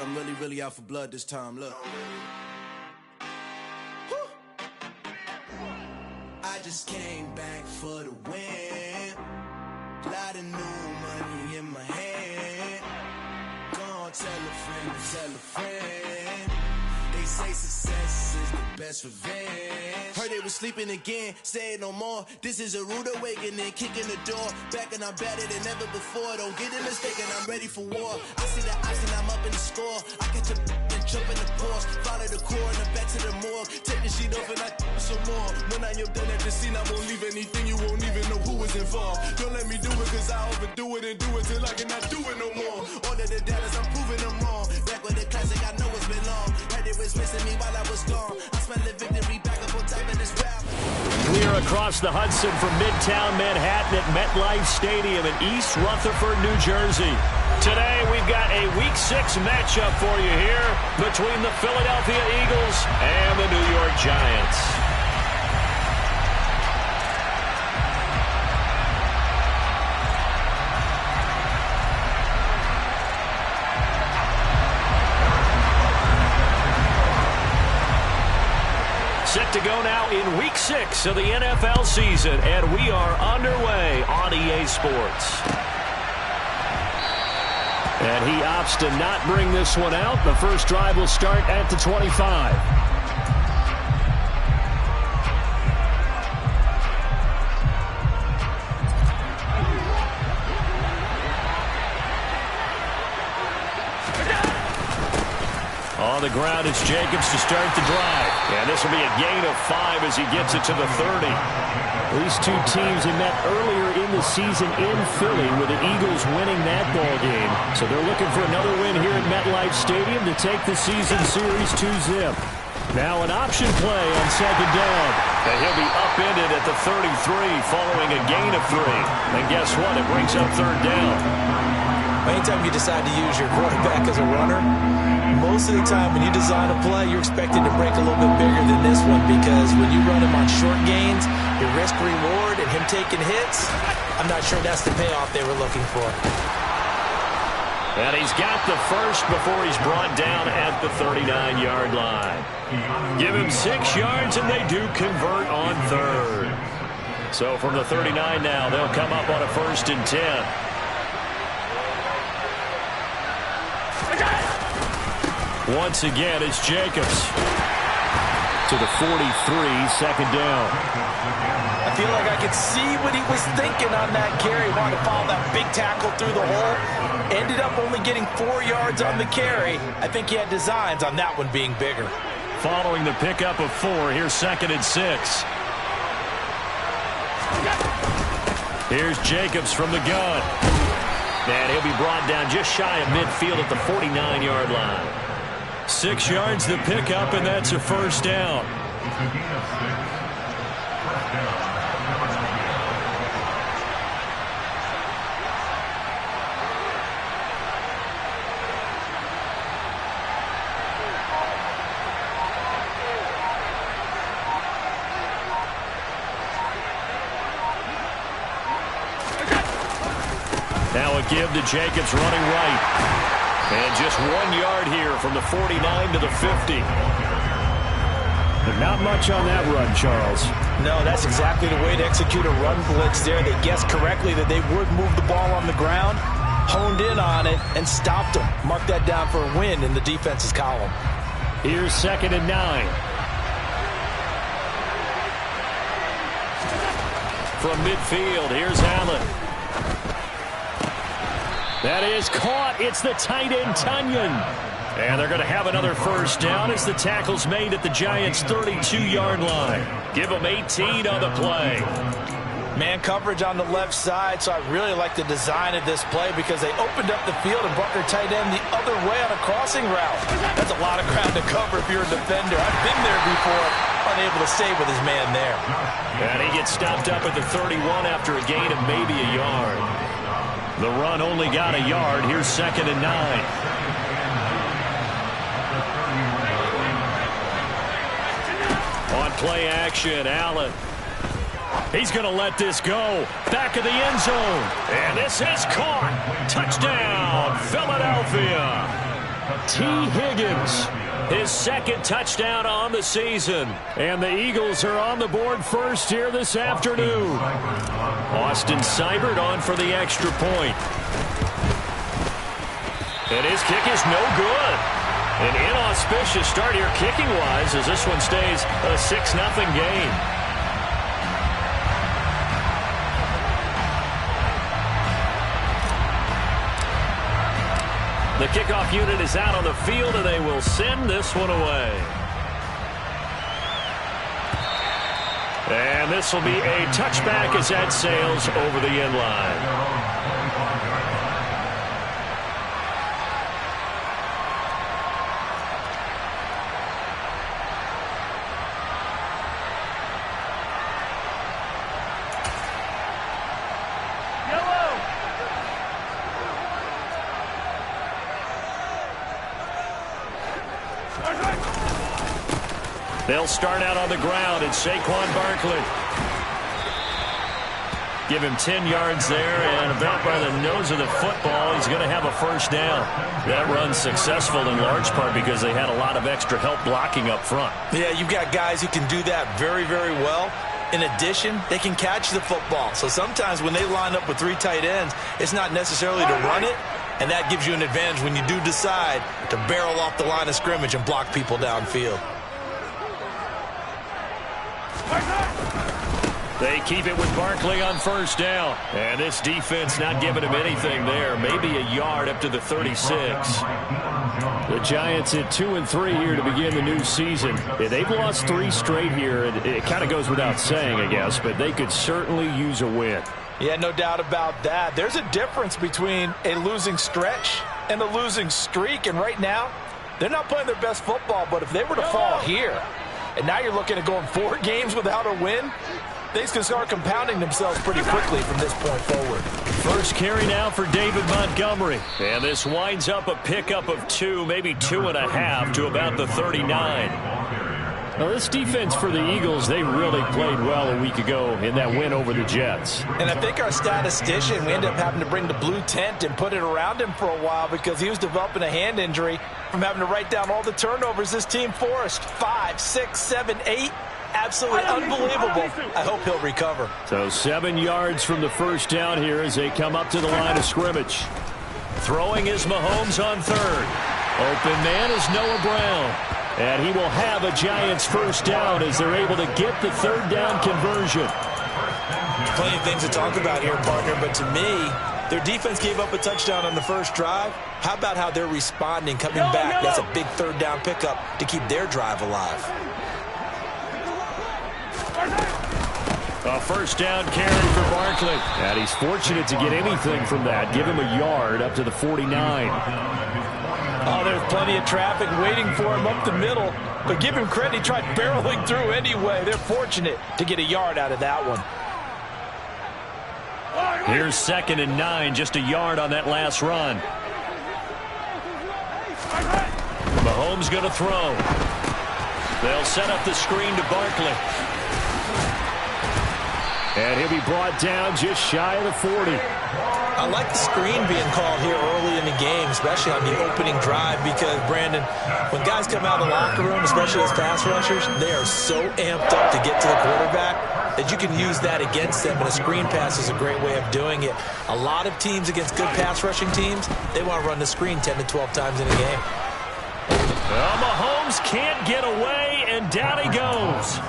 I'm really out for blood this time. Look. I just came back for the win. Lot of new money in my hand. Gonna tell a friend to tell a friend. They say success is the best revenge. Heard they was sleeping again, say it no more. This is a rude awakening, kicking the door. Back and I'm better than ever before. Don't get it mistaken, I'm ready for war. I see the ice and I'm up in the score. I catch a and jump in the course. Follow the core and the back to the morgue. Take the sheet off and I some more. When I am done at the scene, I won't leave anything. You won't even know who was involved. Don't let me do it cause I overdo it and do it till I cannot do it no more. All of the doubters, I'm proving them wrong. Back with the classic, I know it's been long. Heard it was missing me while I was gone. I smell the victory back up on top of this rap. We are across the Hudson from Midtown Manhattan at MetLife Stadium in East Rutherford, New Jersey. Today we've got a Week 6 matchup for you here between the Philadelphia Eagles and the New York Giants. Set to go now in Week 6 of the NFL season, and we are underway on EA Sports. And he opts to not bring this one out. The first drive will start at the 25. On the ground, it's Jacobs to start the drive. And this will be a gain of 5 as he gets it to the 30. These two teams have met earlier in the season in Philly with the Eagles winning that ball game. So they're looking for another win here at MetLife Stadium to take the season series 2-zip. Now an option play on second down. And he'll be upended at the 33 following a gain of 3. And guess what? It brings up third down. Anytime you decide to use your quarterback as a runner, most of the time when you design a play, you're expected to break a little bit bigger than this one because when you run him on short gains, your risk-reward and him taking hits, I'm not sure that's the payoff they were looking for. And he's got the first before he's brought down at the 39-yard line. Give him 6 yards, and they do convert on third. So from the 39 now, they'll come up on a 1st and 10. Once again, it's Jacobs to the 43, second down. I feel like I could see what he was thinking on that carry. Wanted to follow that big tackle through the hole. Ended up only getting 4 yards on the carry. I think he had designs on that one being bigger. Following the pickup of 4, here's 2nd and 6. Here's Jacobs from the gun. And he'll be brought down just shy of midfield at the 49-yard line. 6 yards the pickup, and that's a 1st down. Now a give to Jacobs running right. And just 1 yard here from the 49 to the 50. But not much on that run, Charles. No, that's exactly the way to execute a run blitz there. They guessed correctly that they would move the ball on the ground, honed in on it, and stopped them. Mark that down for a win in the defense's column. Here's 2nd and 9. From midfield, here's Allen. That is caught. It's the tight end, Tunyon. And they're going to have another 1st down as the tackle's made at the Giants' 32-yard line. Give them 18 on the play. Man coverage on the left side, so I really like the design of this play because they opened up the field and brought their tight end the other way on a crossing route. That's a lot of ground to cover if you're a defender. I've been there before, unable to stay with his man there. And he gets stopped up at the 31 after a gain of maybe a yard. The run only got a yard. Here's 2nd and 9. On play action, Allen. He's going to let this go. Back of the end zone. And this is caught. Touchdown, Philadelphia. T. Higgins, his second touchdown on the season. And the Eagles are on the board first here this afternoon. Austin Seibert on for the extra point. And his kick is no good. An inauspicious start here kicking-wise as this one stays a 6-0 game. The kickoff unit is out on the field, and they will send this one away. And this will be a touchback as that sails over the end line. They'll start out on the ground. It's Saquon Barkley. Give him 10 yards there, and about by the nose of the football, he's going to have a first down. That run's successful in large part because they had a lot of extra help blocking up front. Yeah, you've got guys who can do that very, very well. In addition, they can catch the football. So sometimes when they line up with 3 tight ends, it's not necessarily to run it, and that gives you an advantage when you do decide to barrel off the line of scrimmage and block people downfield. They keep it with Barkley on first down. And this defense not giving him anything there. Maybe a yard up to the 36. The Giants at 2-3 here to begin the new season. They've lost 3 straight here. It kind of goes without saying, I guess, but they could certainly use a win. Yeah, no doubt about that. There's a difference between a losing stretch and a losing streak. And right now, they're not playing their best football. But if they were to fall here, and now you're looking at going 4 games without a win, things can start compounding themselves pretty quickly from this point forward. First carry now for David Montgomery. And this winds up a pickup of 2, maybe 2.5 to about the 39. Now, this defense for the Eagles, they really played well a week ago in that win over the Jets. And I think our statistician, we ended up having to bring the blue tent and put it around him for a while because he was developing a hand injury from having to write down all the turnovers this team forced. 5, 6, 7, 8. Absolutely unbelievable. I hope he'll recover. So 7 yards from the first down here as they come up to the line of scrimmage. Throwing is Mahomes on third. Open man is Noah Brown. And he will have a Giants first down as they're able to get the third down conversion. Plenty of things to talk about here, partner, but to me, their defense gave up a touchdown on the first drive. How about how they're responding, coming back? That's a big third down pickup to keep their drive alive. A first down carry for Barkley. And he's fortunate to get anything from that. Give him a yard up to the 49. Oh, there's plenty of traffic waiting for him up the middle. But give him credit, he tried barreling through anyway. They're fortunate to get a yard out of that one. Here's 2nd and 9, just a yard on that last run. Mahomes going to throw. They'll set up the screen to Barkley. And he'll be brought down just shy of the 40. I like the screen being called here early in the game, especially on the opening drive, because, Brandon, when guys come out of the locker room, especially as pass rushers, they are so amped up to get to the quarterback that you can use that against them, and a screen pass is a great way of doing it. A lot of teams against good pass rushing teams, they want to run the screen 10 to 12 times in a game. Well, Mahomes can't get away, and down he goes.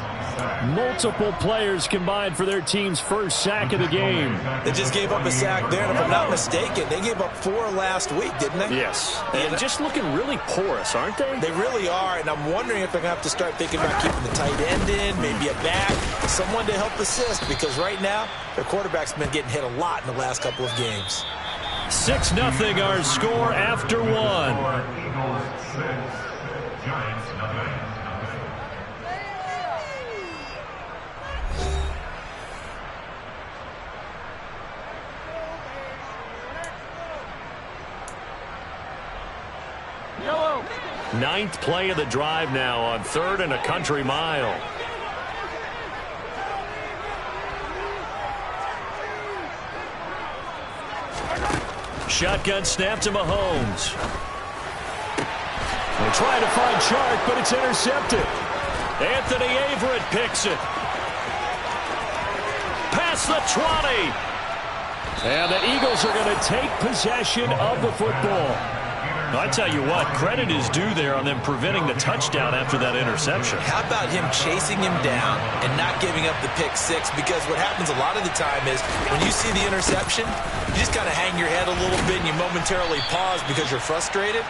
Multiple players combined for their team's first sack of the game. They just gave up a sack there, and if I'm not mistaken, they gave up 4 last week, didn't they? Yes. And just looking really porous, aren't they? They really are, and I'm wondering if they're going to have to start thinking about keeping the tight end in, maybe a back, someone to help assist, because right now, their quarterback's been getting hit a lot in the last couple of games. 6-0 our score after 1. Ninth play of the drive now on 3rd and a country mile. Shotgun snap to Mahomes. They try to find Chark, but it's intercepted. Anthony Averett picks it. Past the 20. And the Eagles are going to take possession of the football. I tell you what, credit is due there on them preventing the touchdown after that interception. How about him chasing him down and not giving up the pick six? Because what happens a lot of the time is when you see the interception, you just kind of hang your head a little bit and you momentarily pause because you're frustrated.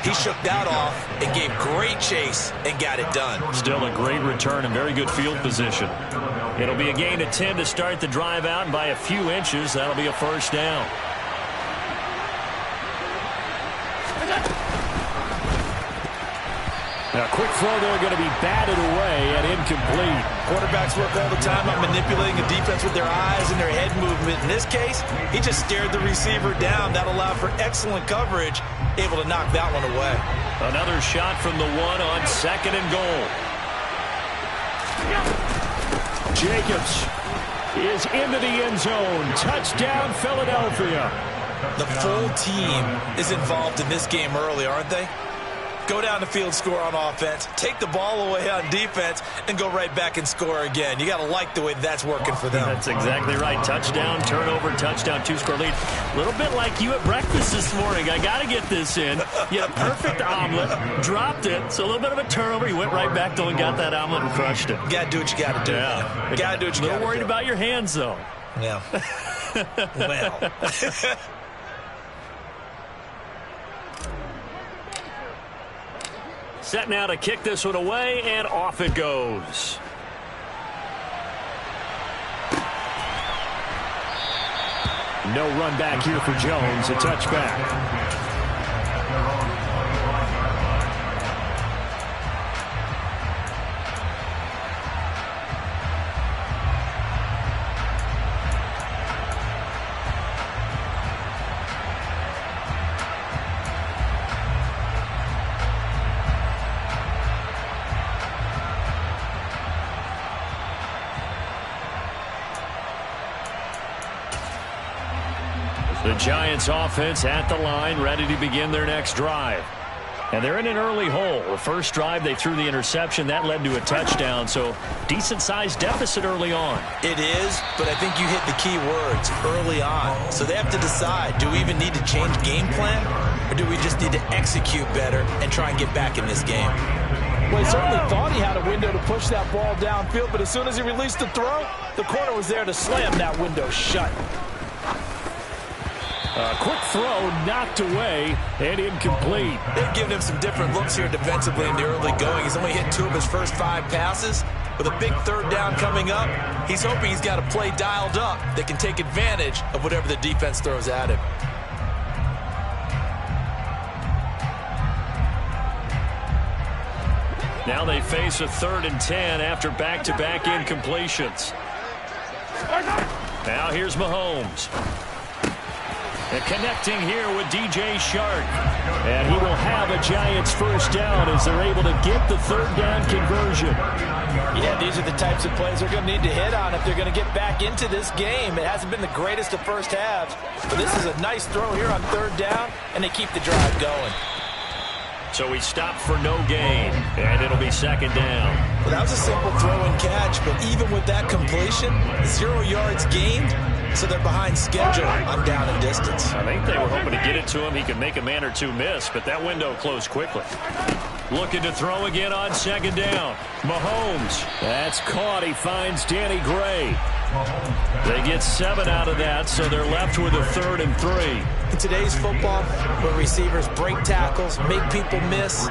He shook that off and gave great chase and got it done. Still a great return and very good field position. It'll be a gain of 10 to start the drive out, and by a few inches, that'll be a first down. Now, quick throw there going to be batted away and incomplete. Quarterbacks work all the time on manipulating a defense with their eyes and their head movement. In this case, he just stared the receiver down. That allowed for excellent coverage, able to knock that one away. Another shot from the one on second and goal. Jacobs is into the end zone. Touchdown, Philadelphia. The full team is involved in this game early, aren't they? Go down the field, score on offense, take the ball away on defense, and go right back and score again. You got to like the way that's working for them. That's exactly right. Touchdown, turnover, touchdown, two-score lead. A little bit like you at breakfast this morning. I got to get this in. You had a perfect omelet, dropped it, so a little bit of a turnover. You went right back, though, and got that omelet and crushed it. You got to do what you got to do. Yeah. Got to do what you got to do. A little worried about your hands, though. Yeah. Well. Set now to kick this one away, and off it goes. No run back here for Jones. A touchback. The Giants offense at the line, ready to begin their next drive. And they're in an early hole. The first drive, they threw the interception. That led to a touchdown, so decent-sized deficit early on. It is, but I think you hit the key words, early on. So they have to decide, do we even need to change game plan, or do we just need to execute better and try and get back in this game? Well, he certainly thought he had a window to push that ball downfield, but as soon as he released the throw, the corner was there to slam that window shut. A quick throw knocked away and incomplete. They've given him some different looks here defensively in the early going. He's only hit 2 of his first 5 passes. With a big third down coming up, he's hoping he's got a play dialed up that can take advantage of whatever the defense throws at him. Now they face a 3rd and 10 after back-to-back incompletions. Now here's Mahomes. And connecting here with DJ Chark. And he will have a Giants first down as they're able to get the 3rd down conversion. Yeah, these are the types of plays they're going to need to hit on if they're going to get back into this game. It hasn't been the greatest of first halves, but this is a nice throw here on 3rd down, and they keep the drive going. So he stopped for no gain, and it'll be 2nd down. Well, that was a simple throw and catch, but even with that completion, 0 yards gained, so they're behind schedule on down and distance. I think they were hoping to get it to him. He could make a man or two miss, but that window closed quickly. Looking to throw again on 2nd down. Mahomes. That's caught. He finds Danny Gray. They get 7 out of that, so they're left with a 3rd and 3. In today's football, where receivers break tackles, make people miss,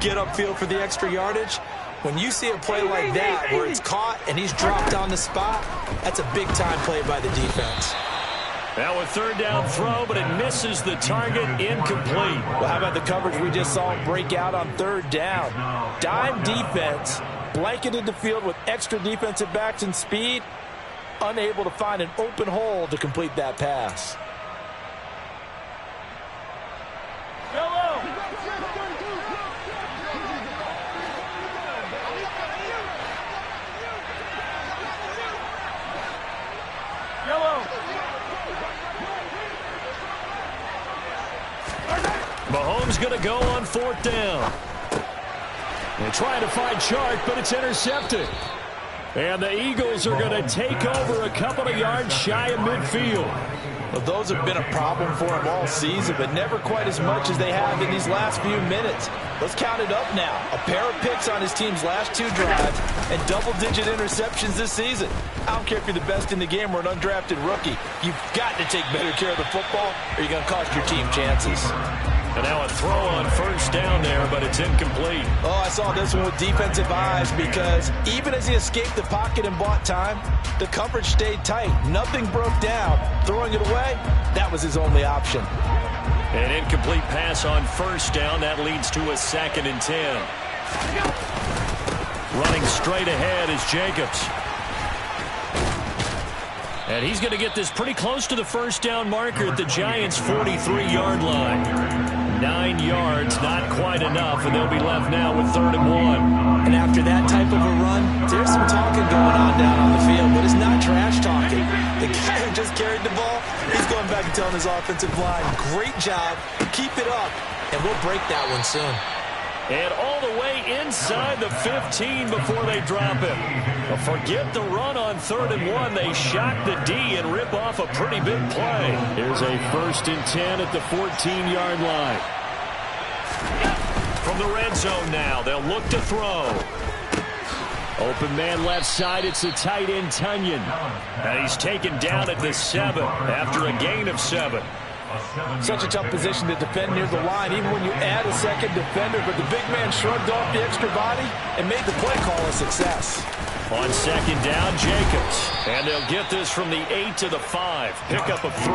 get upfield for the extra yardage, when you see a play like that where it's caught and he's dropped on the spot, that's a big-time play by the defense. Now a 3rd down throw, but it misses the target, incomplete. Well, how about the coverage we just saw break out on 3rd down? Dime defense, blanketed the field with extra defensive backs and speed, unable to find an open hole to complete that pass. momentum's going to go on 4th down. They're trying to find Chark, but it's intercepted. And the Eagles are going to take over a couple of yards shy of midfield. Well, those have been a problem for them all season, but never quite as much as they have in these last few minutes. Let's count it up now. A pair of picks on his team's last 2 drives and double-digit interceptions this season. I don't care if you're the best in the game or an undrafted rookie. You've got to take better care of the football or you're going to cost your team chances. And now a throw on 1st down there, but it's incomplete. Oh, I saw this one with defensive eyes because even as he escaped the pocket and bought time, the coverage stayed tight. Nothing broke down. Throwing it away, that was his only option. An incomplete pass on 1st down. That leads to a 2nd and 10. Running straight ahead is Jacobs. And he's going to get this pretty close to the 1st down marker at the Giants' 43-yard line. 9 yards, not quite enough, and they'll be left now with 3rd and 1. And after that type of a run, there's some talking going on down on the field, but it's not trash talking. The guy who just carried the ball, he's going back and telling his offensive line, great job, keep it up, and we'll break that one soon. And all the way inside the 15 before they drop him. But forget the run on 3rd and 1. They shock the D and rip off a pretty big play. Here's a 1st and 10 at the 14-yard line. From the red zone now, they'll look to throw. Open man left side, it's the tight end Tunyon. And he's taken down at the 7 after a gain of 7. Such a tough position to defend near the line, even when you add a second defender. But the big man shrugged off the extra body and made the play call a success. On 2nd down, Jacobs. And they'll get this from the 8 to the 5. Pickup of 3.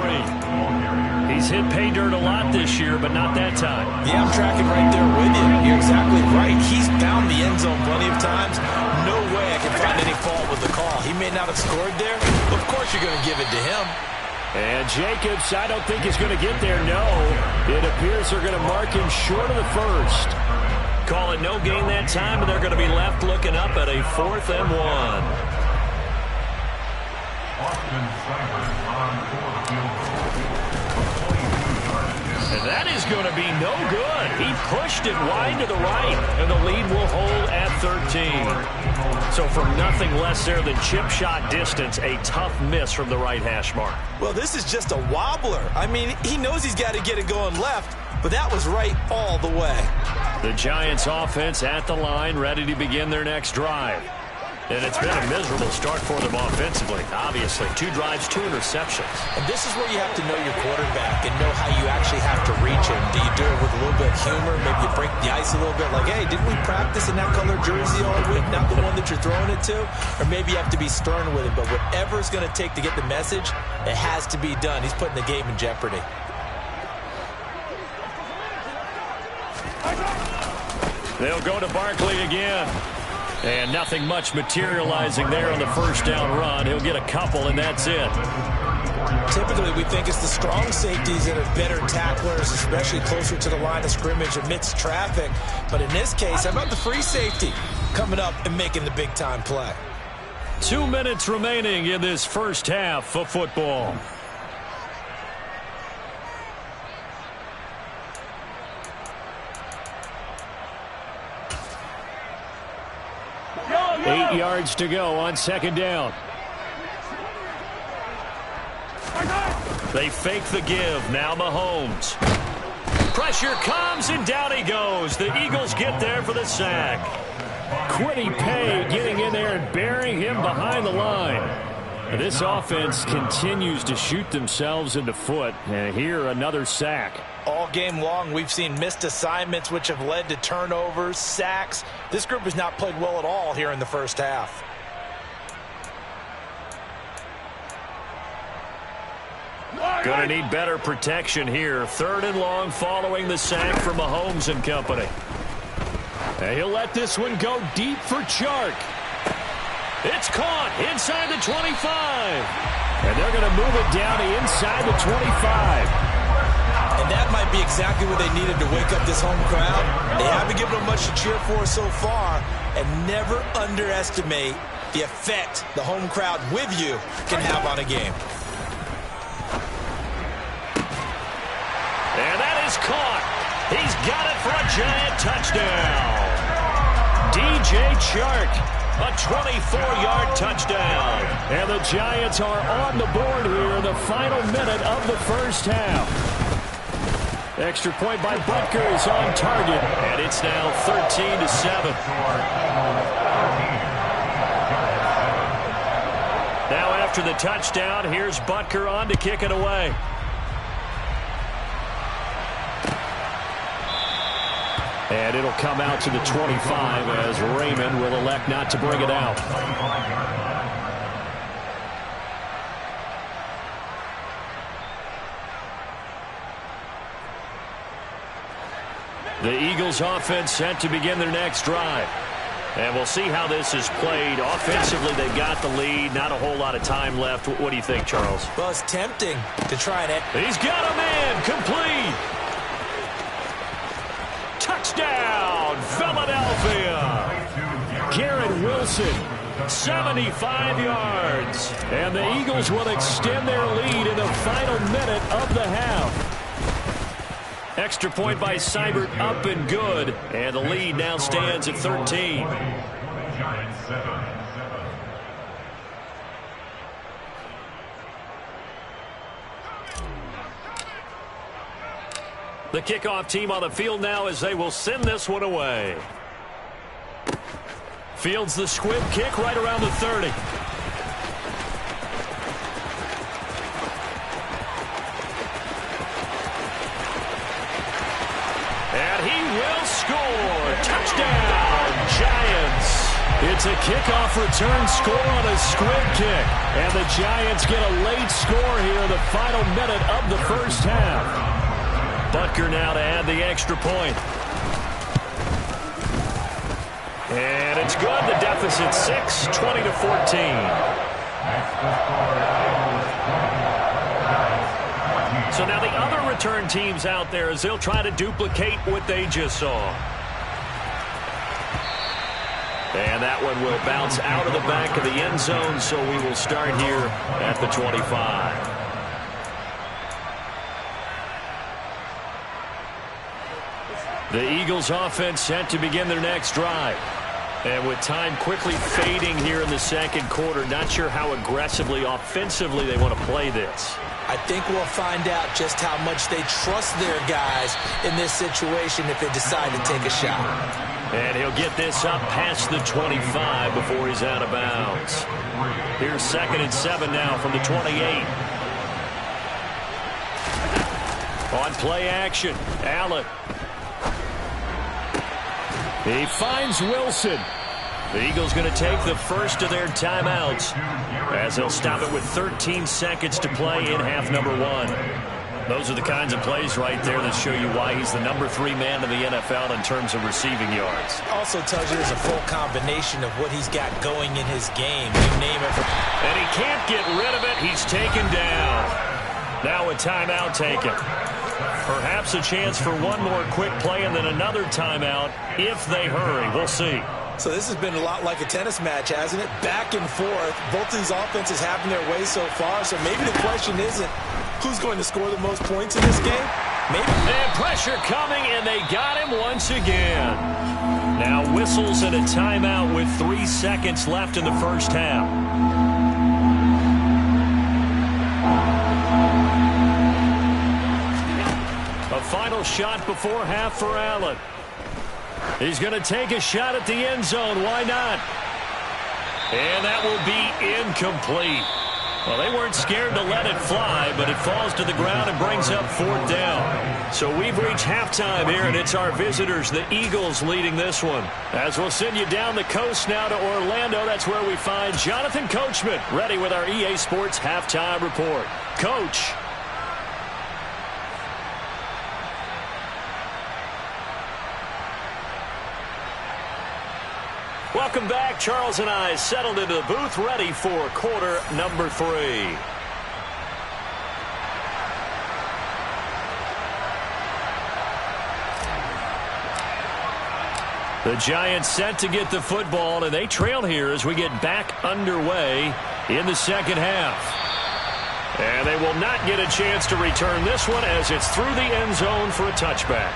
He's hit pay dirt a lot this year, but not that time. Yeah, I'm tracking right there with you. You're exactly right. He's found the end zone plenty of times. No way I can find any fault with the call. He may not have scored there, but of course you're going to give it to him. And Jacobs, I don't think he's going to get there, no. It appears they're going to mark him short of the 1st. Call it no gain that time, and they're going to be left looking up at a 4th and 1. And that is going to be no good. He pushed it wide to the right, and the lead will hold at 13. So from nothing less there than chip shot distance, a tough miss from the right hash mark. Well, this is just a wobbler. I mean, he knows he's got to get it going left, but that was right all the way. The Giants offense at the line, ready to begin their next drive. And it's been a miserable start for them offensively, obviously. 2 drives, 2 interceptions. And this is where you have to know your quarterback and know how you actually have to reach him. Do you do it with a little bit of humor? Maybe you break the ice a little bit like, hey, didn't we practice in that color jersey all week, not the one that you're throwing it to? Or maybe you have to be stern with him. But whatever it's going to take to get the message, it has to be done. He's putting the game in jeopardy. They'll go to Barkley again. And nothing much materializing there on the 1st down run. He'll get a couple, and that's it. Typically, we think it's the strong safeties that are better tacklers, especially closer to the line of scrimmage amidst traffic. But in this case, how about the free safety coming up and making the big-time play? 2 minutes remaining in this first half of football. Eight yards to go on 2nd down. They fake the give. Now Mahomes. Pressure comes, and down he goes. The Eagles get there for the sack. Quiddy Pay getting in there and burying him behind the line. This offense continues to shoot themselves in the foot. And here, another sack. All game long, we've seen missed assignments, which have led to turnovers, sacks. This group has not played well at all here in the first half. Going to need better protection here. 3rd and long following the sack from Mahomes and company. And he'll let this one go deep for Chark. It's caught inside the 25. And they're going to move it down to inside the 25. And that might be exactly what they needed to wake up this home crowd. They haven't given them much to cheer for so far. And never underestimate the effect the home crowd with you can have on a game. And that is caught. He's got it for a Giant touchdown. DJ Chark, a 24-yard touchdown. And the Giants are on the board here in the final minute of the first half. Extra point by Butker is on target, and it's now 13-7. Now after the touchdown, here's Butker on to kick it away. And it'll come out to the 25 as Raymond will elect not to bring it out. The Eagles offense set to begin their next drive. And we'll see how this is played. Offensively, they got the lead. Not a whole lot of time left. What do you think, Charles? Well, it's tempting to try and... He's got a man complete. Touchdown, Philadelphia. Garrett Wilson, 75 yards. And the Eagles will extend their lead in the final minute of the half. Extra point by Seibert, up and good. And the lead now stands at 13. The kickoff team on the field now as they will send this one away. Fields the squib kick right around the 30. And he will score. Touchdown, Giants. It's a kickoff return score on a squib kick. And the Giants get a late score here in the final minute of the first half. Butker now to add the extra point. And it's good. The deficit 6, 20-14. So now the other return teams out there as they'll try to duplicate what they just saw. And that one will bounce out of the back of the end zone, so we will start here at the 25. The Eagles offense set to begin their next drive. And with time quickly fading here in the second quarter, not sure how aggressively, offensively they want to play this. I think we'll find out just how much they trust their guys in this situation if they decide to take a shot. And he'll get this up past the 25 before he's out of bounds. Here's 2nd and 7 now from the 28. On play action, Allen. He finds Wilson. The Eagles going to take the first of their timeouts as they'll stop it with 13 seconds to play in half number 1. Those are the kinds of plays right there that show you why he's the number 3 man in the NFL in terms of receiving yards. Also tells you there's a full combination of what he's got going in his game. You name it. And he can't get rid of it. He's taken down. Now a timeout taken. Perhaps a chance for one more quick play and then another timeout if they hurry. We'll see. So this has been a lot like a tennis match, hasn't it? Back and forth. Both of these offenses having their way so far. So maybe the question isn't who's going to score the most points in this game. Maybe. And pressure coming, and they got him once again. Now whistles and a timeout with 3 seconds left in the first half. A final shot before half for Allen. He's going to take a shot at the end zone. Why not? And that will be incomplete. Well, they weren't scared to let it fly, but it falls to the ground and brings up 4th down. So we've reached halftime here, and it's our visitors, the Eagles, leading this one. As we'll send you down the coast now to Orlando, that's where we find Jonathan Coachman, ready with our EA Sports Halftime Report. Coach. Welcome back. Charles and I settled into the booth, ready for quarter number 3. The Giants set to get the football, and they trail here as we get back underway in the second half. And they will not get a chance to return this one as it's through the end zone for a touchback.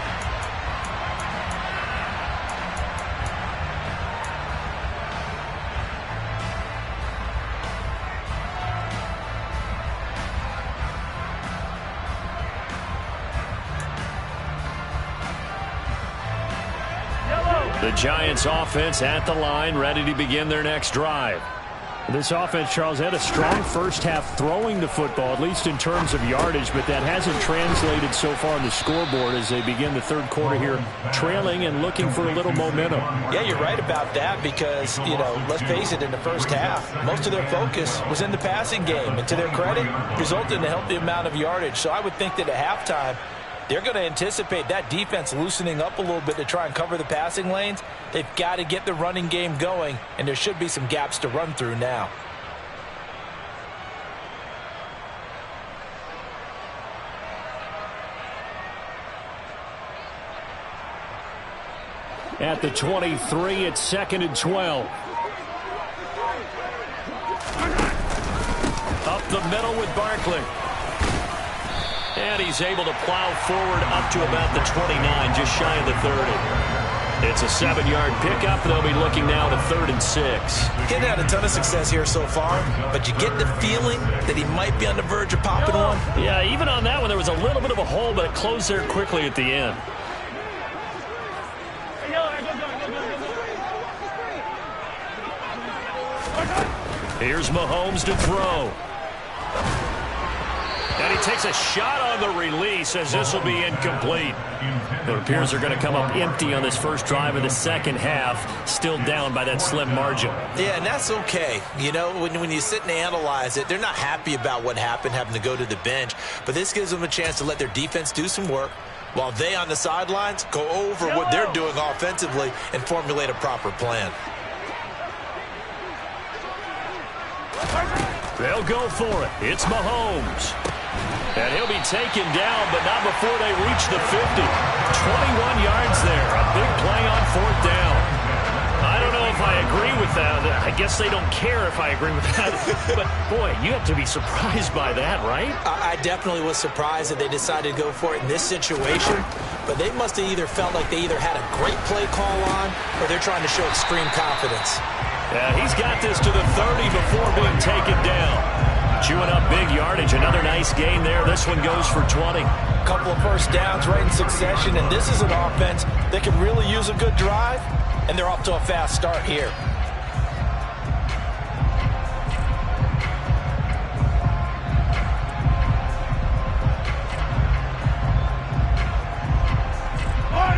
The Giants offense at the line, ready to begin their next drive. This offense, Charles, had a strong first half throwing the football, at least in terms of yardage, but that hasn't translated so far on the scoreboard as they begin the third quarter here, trailing and looking for a little momentum. Yeah, you're right about that because, let's face it, in the first half, most of their focus was in the passing game, and to their credit, resulted in a healthy amount of yardage. So I would think that at halftime, they're going to anticipate that defense loosening up a little bit to try and cover the passing lanes. They've got to get the running game going, and there should be some gaps to run through now. At the 23, it's 2nd and 12. Up the middle with Barkley. And he's able to plow forward up to about the 29, just shy of the 30. It's a 7-yard pickup. They'll be looking now to 3rd and 6. Getting had a ton of success here so far, but you get the feeling that he might be on the verge of popping one. Yeah, even on that one, there was a little bit of a hole, but it closed there quickly at the end. Here's Mahomes to throw. And he takes a shot on the release as this will be incomplete. It appears they're going to come up empty on this first drive of the second half, still down by that slim margin. Yeah, and that's okay. When you sit and analyze it, they're not happy about what happened, having to go to the bench. But this gives them a chance to let their defense do some work while they on the sidelines go over what they're doing offensively and formulate a proper plan. They'll go for it. It's Mahomes. And he'll be taken down, but not before they reach the 50. 21 yards there. A big play on 4th down. I don't know if I agree with that. I guess they don't care if I agree with that. But, boy, you have to be surprised by that, right? I definitely was surprised that they decided to go for it in this situation. But they must have either felt like they either had a great play call on or they're trying to show extreme confidence. Yeah, he's got this to the 30 before being taken down. Chewing up big yardage. Another nice gain there. This one goes for 20. A couple of first downs right in succession, and this is an offense that can really use a good drive, and they're off to a fast start here.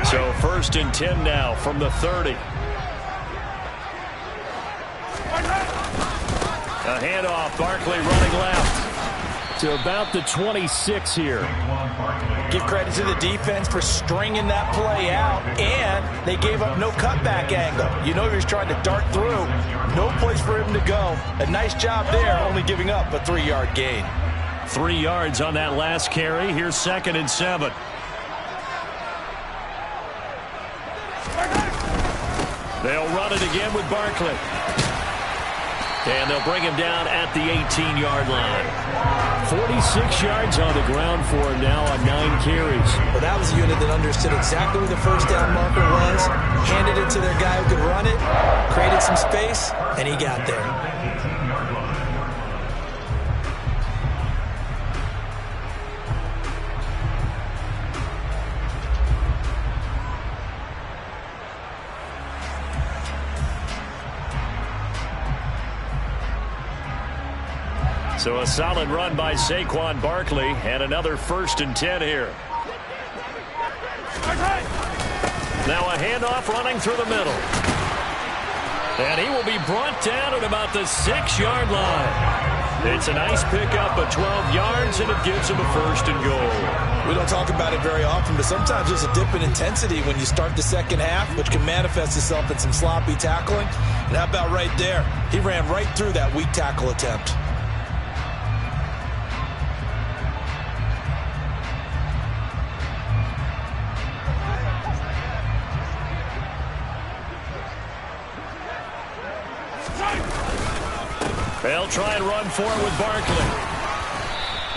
So 1st and 10 now from the 30. A handoff, Barkley running left to about the 26 here. Give credit to the defense for stringing that play out, and they gave up no cutback angle. He was trying to dart through. No place for him to go. A nice job there, only giving up a 3-yard gain. 3 yards on that last carry. Here's 2nd and 7. They'll run it again with Barkley. And they'll bring him down at the 18-yard line. 46 yards on the ground for him now on 9 carries. Well, that was a unit that understood exactly where the first down marker was, handed it to their guy who could run it, created some space, and he got there. So a solid run by Saquon Barkley, and another 1st and 10 here. Now a handoff running through the middle. And he will be brought down at about the 6-yard line. It's a nice pickup of 12 yards, and it gives him a 1st and goal. We don't talk about it very often, but sometimes there's a dip in intensity when you start the second half, which can manifest itself in some sloppy tackling. And how about right there? He ran right through that weak tackle attempt. They'll try and run for it with Barkley.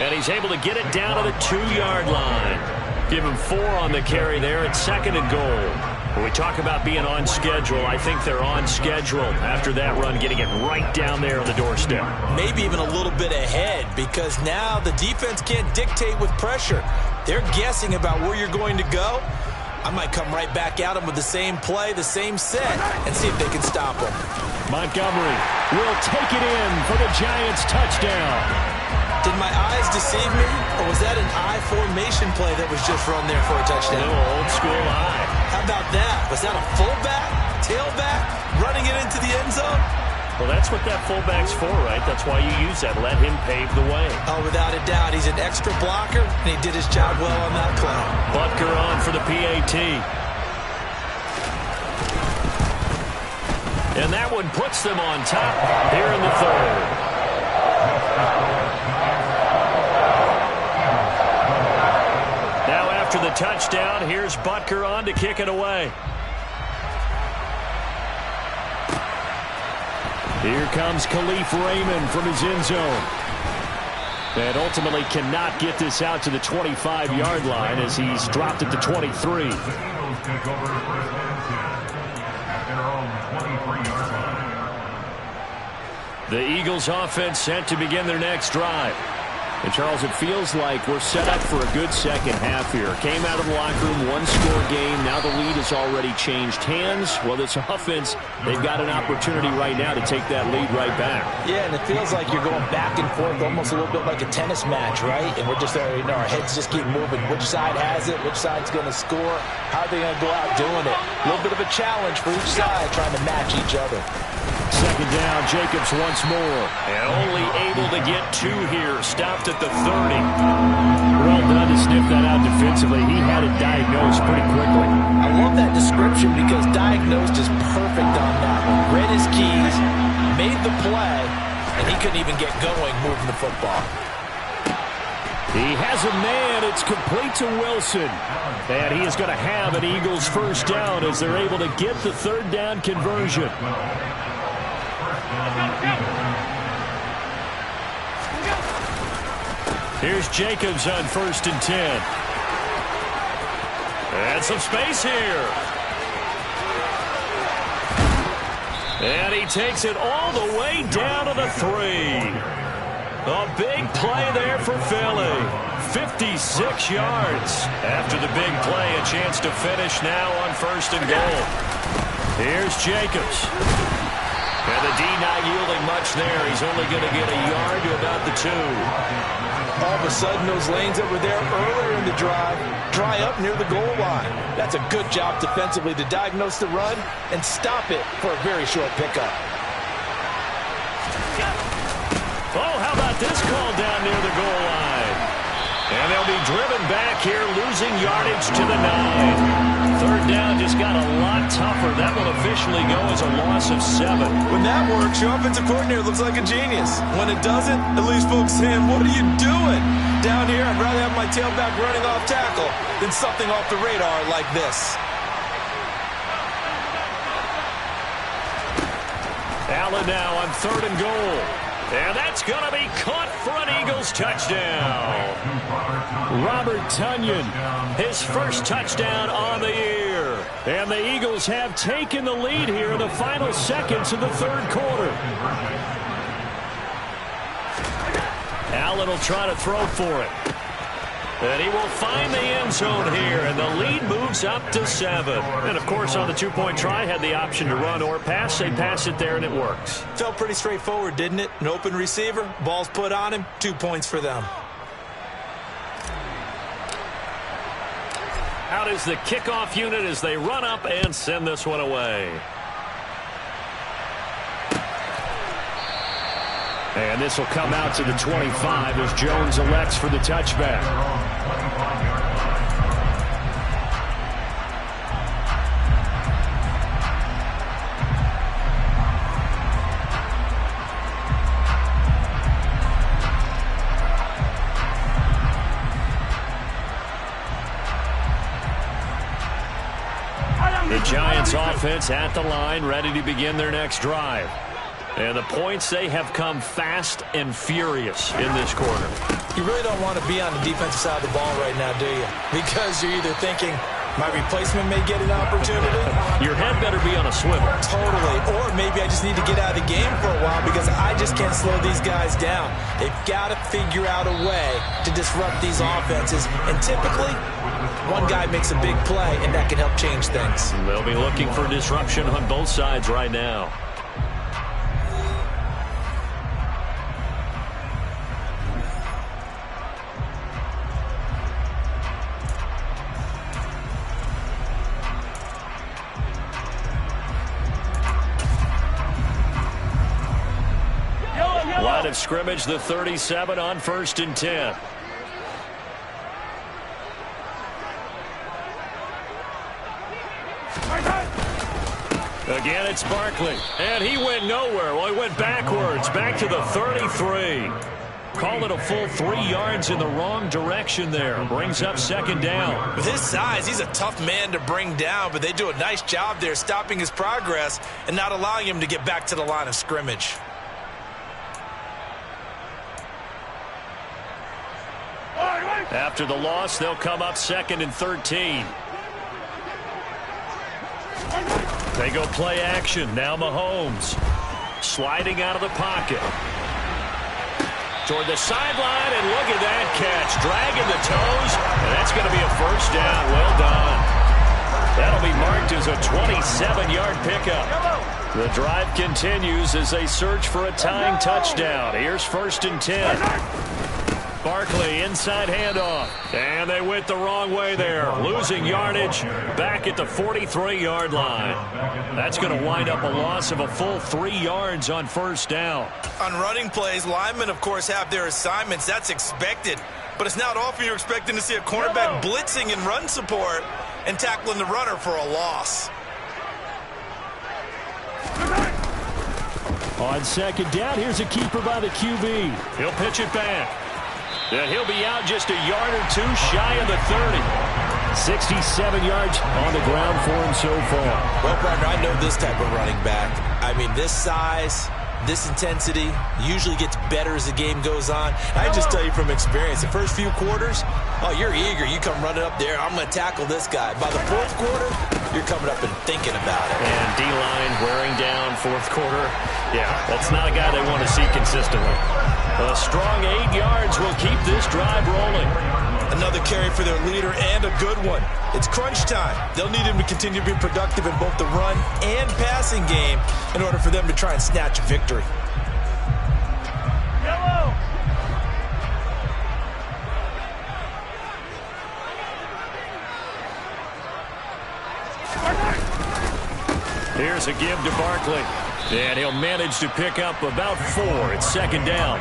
And he's able to get it down to the 2-yard line. Give him 4 on the carry there at 2nd and goal. When we talk about being on schedule, I think they're on schedule after that run, getting it right down there on the doorstep. Maybe even a little bit ahead, because now the defense can't dictate with pressure. They're guessing about where you're going to go. I might come right back at them with the same play, the same set, and see if they can stop them. Montgomery will take it in for the Giants touchdown. Did my eyes deceive me, or was that an I formation play that was just run there for a touchdown? A little old school I. How about that? Was that a fullback, tailback, running it into the end zone? Well, that's what that fullback's for, right? That's why you use that. Let him pave the way. Oh, without a doubt. He's an extra blocker, and he did his job well on that play. Butker on for the PAT. And that one puts them on top here in the third. Now after the touchdown, here's Butker on to kick it away. Here comes Khalif Raymond from his end zone. And ultimately cannot get this out to the 25-yard line as he's dropped it to 23. The Eagles offense set to begin their next drive. And, Charles, it feels like we're set up for a good second half here. Came out of the locker room, one-score game. Now the lead has already changed hands. Well, this offense, they've got an opportunity right now to take that lead right back. Yeah, and it feels like you're going back and forth almost a little bit like a tennis match, right? And we're just there, our heads just keep moving. Which side has it? Which side's going to score? How are they going to go out doing it? A little bit of a challenge for each side trying to match each other. Second down, Jacobs once more. And only able to get two here. Stopped at the 30. Well done to sniff that out defensively. He had it diagnosed pretty quickly. I love that description because diagnosed is perfect on that one. Read his keys, made the play, and he couldn't even get going moving the football. He has a man. It's complete to Wilson. And he is going to have an Eagles first down as they're able to get the third down conversion. Here's Jacobs on 1st and 10. And some space here. And he takes it all the way down to the 3. A big play there for Philly. 56 yards. After the big play, a chance to finish now on 1st and goal. Here's Jacobs. And the D not yielding much there. He's only going to get a yard to about the 2. All of a sudden, those lanes that were there earlier in the drive dry up near the goal line. That's a good job defensively to diagnose the run and stop it for a very short pickup. Oh, how about this call down near the goal line? And they'll be driven back here, losing yardage to the 9. Third down just got a lot tougher. That will officially go as a loss of 7. When that works, your offensive coordinator looks like a genius. When it doesn't, at least folks saying, what are you doing? Down here, I'd rather have my tailback running off tackle than something off the radar like this. Allen now on 3rd and goal. And that's going to be caught for an Eagles touchdown. Robert Tonyan, his first touchdown on the year. And the Eagles have taken the lead here in the final seconds of the third quarter. Allen will try to throw for it. And he will find the end zone here, and the lead moves up to 7. And, of course, on the two-point try, had the option to run or pass. They pass it there, and it works. Felt pretty straightforward, didn't it? An open receiver, ball's put on him, 2 points for them. Out is the kickoff unit as they run up and send this one away. And this will come out to the 25 as Jones elects for the touchback. The Giants offense at the line, ready to begin their next drive. And the points, they have come fast and furious in this quarter. You really don't want to be on the defensive side of the ball right now, do you? Because you're either thinking, My replacement may get an opportunity. Your head better be on a swivel. Totally. Or maybe I just need to get out of the game for a while because I just can't slow these guys down. They've got to figure out a way to disrupt these offenses. And typically, one guy makes a big play, and that can help change things. They'll be looking for disruption on both sides right now. Line of scrimmage, the 37 on 1st and 10. Again, it's Barkley. And he went nowhere. Well, he went backwards, back to the 33. Call it a full 3 yards in the wrong direction there. Brings up 2nd down. With his size, he's a tough man to bring down, but they do a nice job there stopping his progress and not allowing him to get back to the line of scrimmage. After the loss, they'll come up 2nd and 13. They go play action. Now Mahomes sliding out of the pocket. Toward the sideline, and look at that catch. Dragging the toes, and that's going to be a 1st down. Well done. That'll be marked as a 27-yard pickup. The drive continues as they search for a tying touchdown. Here's 1st and 10. Barkley, inside handoff. And they went the wrong way there. Losing yardage back at the 43-yard line. That's going to wind up a loss of a full 3 yards on 1st down. On running plays, linemen, of course, have their assignments. That's expected. But it's not often you're expecting to see a cornerback blitzing in run support and tackling the runner for a loss. On 2nd down, here's a keeper by the QB. He'll pitch it back. And he'll be out just a yard or 2 shy of the 30. 67 yards on the ground for him so far. Well, partner, I know this type of running back. I mean, this size, this intensity usually gets better as the game goes on. I just tell you from experience, the first few quarters, oh, you're eager. You come running up there, I'm going to tackle this guy. By the 4th quarter, you're coming up and thinking about it. And D-line wearing down 4th quarter. Yeah, that's not a guy they want to see consistently. A strong 8 yards will keep this drive rolling. Another carry for their leader and a good one. It's crunch time. They'll need him to continue to be productive in both the run and passing game in order for them to try and snatch a victory. Yellow. Here's a give to Barkley. And he'll manage to pick up about 4. It's 2nd down.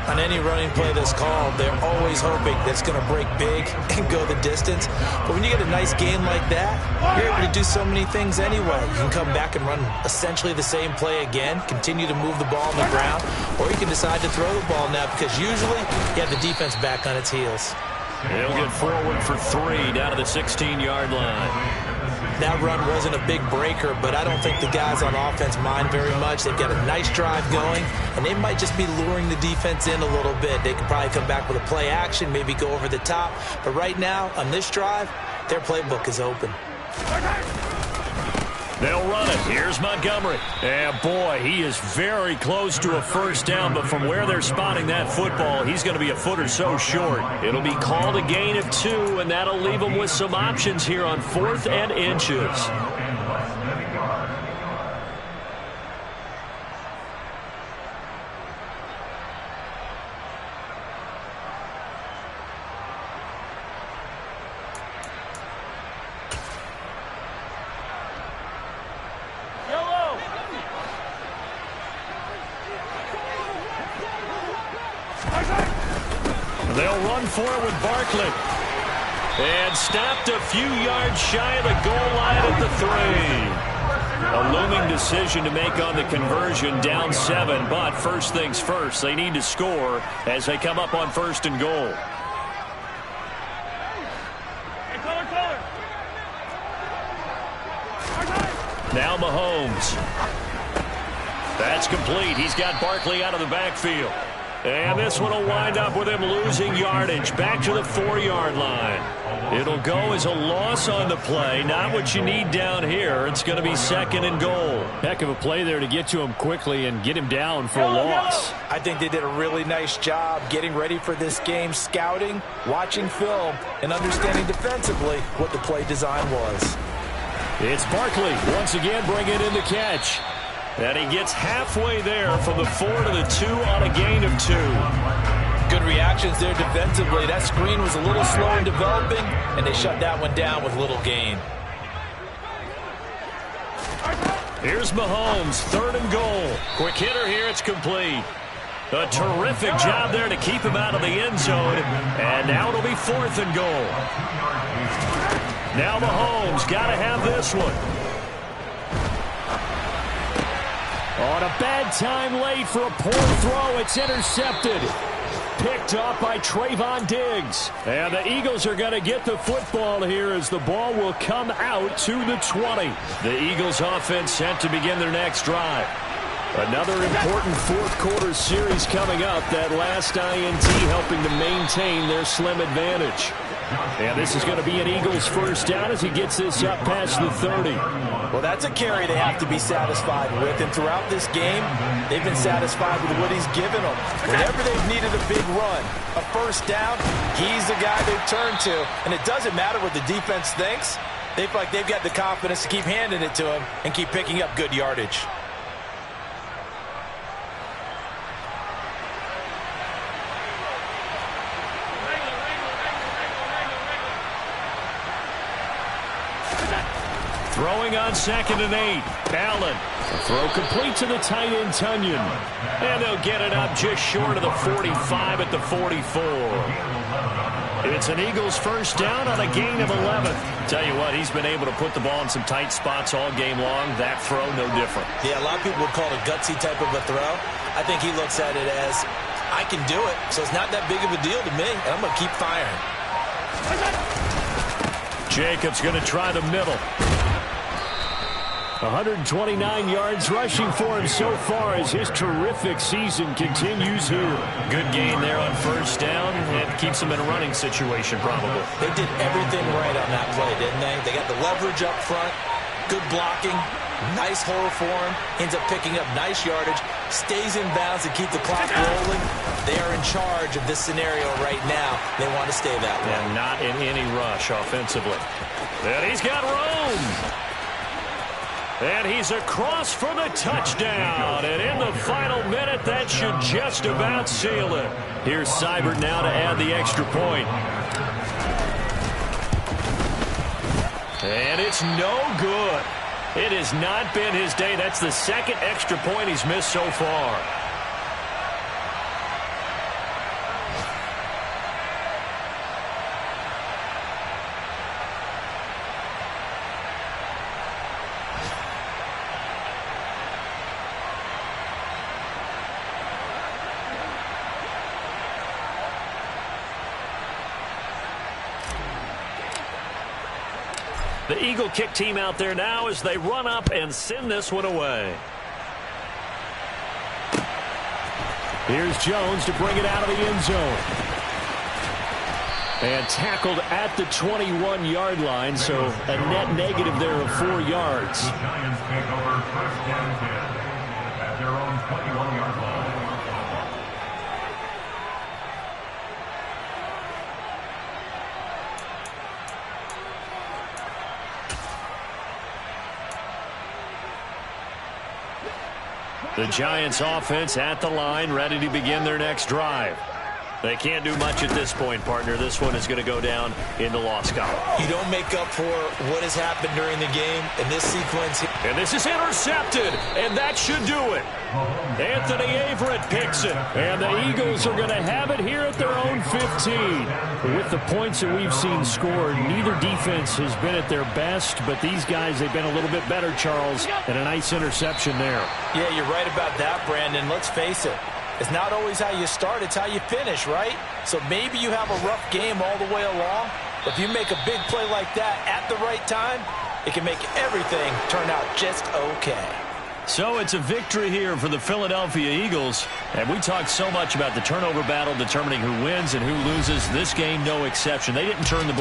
On any running play that's called, they're always hoping that it's going to break big and go the distance. But when you get a nice game like that, you're able to do so many things anyway. You can come back and run essentially the same play again, continue to move the ball on the ground, or you can decide to throw the ball now because usually you have the defense back on its heels. He'll get forward for 3 down to the 16-yard line. That run wasn't a big breaker, but I don't think the guys on offense mind very much. They've got a nice drive going, and they might just be luring the defense in a little bit. They can probably come back with a play action, maybe go over the top. But right now, on this drive, their playbook is open. They'll run it. Here's Montgomery. And, boy, he is very close to a 1st down, but from where they're spotting that football, he's going to be a foot or so short. It'll be called a gain of 2, and that'll leave him with some options here on 4th and inches. They'll run for it with Barkley. And stopped a few yards shy of the goal line at the 3. A looming decision to make on the conversion, down 7. But first things first, they need to score as they come up on 1st and goal. Now Mahomes. That's complete. He's got Barkley out of the backfield. And this one will wind up with him losing yardage back to the 4-yard line. It'll go as a loss on the play. Not what you need down here. It's going to be 2nd and goal. Heck of a play there to get to him quickly and get him down for a loss. I think they did a really nice job getting ready for this game, scouting, watching film, and understanding defensively what the play design was. It's Barkley once again bringing in the catch. And he gets halfway there from the 4 to the 2 on a gain of 2. Good reactions there defensively. That screen was a little slow in developing, and they shut that one down with little gain. Here's Mahomes, 3rd and goal. Quick hitter here, it's complete. A terrific job there to keep him out of the end zone. And now it'll be 4th and goal. Now Mahomes got to have this one. On a bad time late for a poor throw. It's intercepted. Picked up by Trayvon Diggs. And the Eagles are going to get the football here as the ball will come out to the 20. The Eagles offense set to begin their next drive. Another important fourth-quarter series coming up. That last INT helping to maintain their slim advantage. And this is going to be an Eagles first down as he gets this up past the 30. Well, that's a carry they have to be satisfied with. And throughout this game, they've been satisfied with what he's given them. Whenever they've needed a big run, a first down, he's the guy they've turned to. And it doesn't matter what the defense thinks. They feel like they've got the confidence to keep handing it to him and keep picking up good yardage. Throwing on 2nd and 8. Allen. A throw complete to the tight end, Tunyon. And they'll get it up just short of the 45 at the 44. It's an Eagles first down on a gain of 11. Tell you what, he's been able to put the ball in some tight spots all game long. That throw, no different. Yeah, a lot of people would call it a gutsy type of a throw. I think he looks at it as, I can do it, so it's not that big of a deal to me, and I'm going to keep firing. Jacobs going to try the middle. 129 yards rushing for him so far as his terrific season continues here. Good gain there on first down. It keeps him in a running situation, probably. They did everything right on that play, didn't they? They got the leverage up front, good blocking, nice hole for him, ends up picking up nice yardage, stays in bounds to keep the clock rolling. They are in charge of this scenario right now. They want to stay that way. And not in any rush offensively. And he's got room. And he's across for the touchdown. And in the final minute, that should just about seal it. Here's Seibert now to add the extra point. And it's no good. It has not been his day. That's the 2nd extra point he's missed so far. The Eagle kick team out there now as they run up and send this one away. Here's Jones to bring it out of the end zone. And tackled at the 21-yard line, so a net negative there of 4 yards. The Giants take over first and 10 at their own 21-yard line. The Giants offense at the line, ready to begin their next drive. They can't do much at this point, partner. This one is going to go down in the loss column. You don't make up for what has happened during the game in this sequence. And this is intercepted, and that should do it. Anthony Averett picks it, and the Eagles are going to have it here at their own 15. With the points that we've seen scored, neither defense has been at their best, but these guys, they've been a little bit better, Charles, and a nice interception there. Yeah, you're right about that, Brandon. Let's face it. It's not always how you start, it's how you finish, right? So maybe you have a rough game all the way along, but if you make a big play like that at the right time, it can make everything turn out just okay. So it's a victory here for the Philadelphia Eagles. And we talked so much about the turnover battle determining who wins and who loses. This game, no exception. They didn't turn the ball